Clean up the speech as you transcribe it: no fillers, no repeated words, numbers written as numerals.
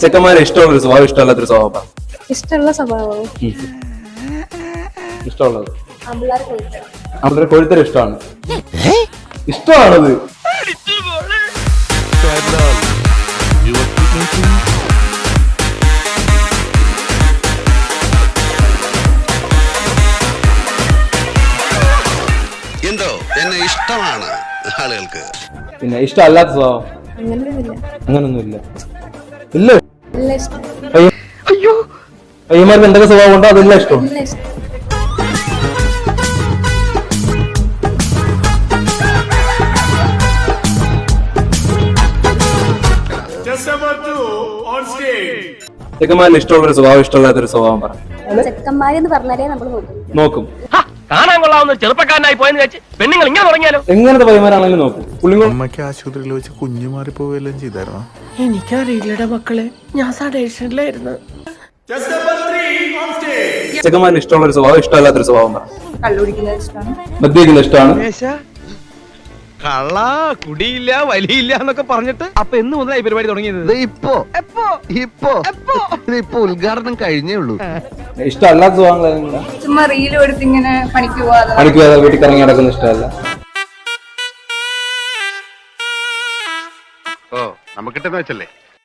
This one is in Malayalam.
ചെക്കന്മാരെ ഇഷ്ടമുള്ളൊരു സ്വഭാവം ഇഷ്ടമല്ലാത്തൊരു സ്വഭാവം. ഇഷ്ടമുള്ള സ്വഭാവം ഇഷ്ടമുള്ളത് നമ്മുടെ കൊഴുത്തര ഇഷ്ടമാണ്. ഇഷ്ടമാണത്. എന്തോ എന്നെ ഇഷ്ടമാണ് ആളുകൾക്ക്. പിന്നെ ഇഷ്ടമല്ലാത്ത സ്വഭാവം അങ്ങനൊന്നുമില്ല. ഇല്ല പയ്യന്മാർക്ക് എന്തൊക്കെ സ്വഭാവം ഉണ്ടോ അതെല്ലാം ഇഷ്ടം. ചെക്കന്മാരിൽ ഇഷ്ടമുള്ളൊരു സ്വഭാവം ഇഷ്ടമല്ലാത്തൊരു സ്വഭാവം പറ. ചെക്കന്മാരെന്ന് പറഞ്ഞാലേ നമ്മൾ നോക്കും. കാണാൻ കൊള്ളാവുന്ന ചെറുപ്പക്കാരനായി പോയെന്ന് വെച്ച് പെണ്ണുങ്ങൾ ഇങ്ങനെ തുടങ്ങിയാലോ? എങ്ങനത്തെ പയ്യന്മാരാണെങ്കിലും നോക്കും. അമ്മയ്ക്ക് ആശുപത്രിയിൽ വെച്ച് കുഞ്ഞു മാറിപ്പോവുകയെല്ലാം ചെയ്തായിരുന്നോ? എനിക്കറിയില്ലടാ മക്കളെ, ഞാൻ സഡേഷനിലായിരുന്നു. ചെക്കന്മാരിൽ ഇഷ്ടമുള്ളൊരു സ്വഭാവം ഇഷ്ടമല്ലാത്തൊരു സ്വഭാവം പറ. കള്ളുപിടിക്കുന്നത് ഇഷ്ടമാണ്. മദ്യപിക്കുന്നത് ഇഷ്ടമാണ്. കള്ള കുടിയില്ല വലിയില്ല എന്നൊക്കെ പറഞ്ഞിട്ട് അപ്പൊ എന്ന് മുതലായി പരിപാടി തുടങ്ങിയത്? ഇപ്പൊ ഉദ്ഘാടനം കഴിഞ്ഞേ ഉള്ളൂ. ഇഷ്ടമല്ലാത്ത സ്വഭാവങ്ങൾ ചുമ്മാ റീലും എടുത്ത് ഇങ്ങനെ പണിക്ക് പണിക്ക് വീട്ടിൽ ഇറങ്ങി നടക്കുന്ന ഇഷ്ടമല്ല. ഓ നമുക്ക് കിട്ടുന്ന വെച്ചല്ലേ.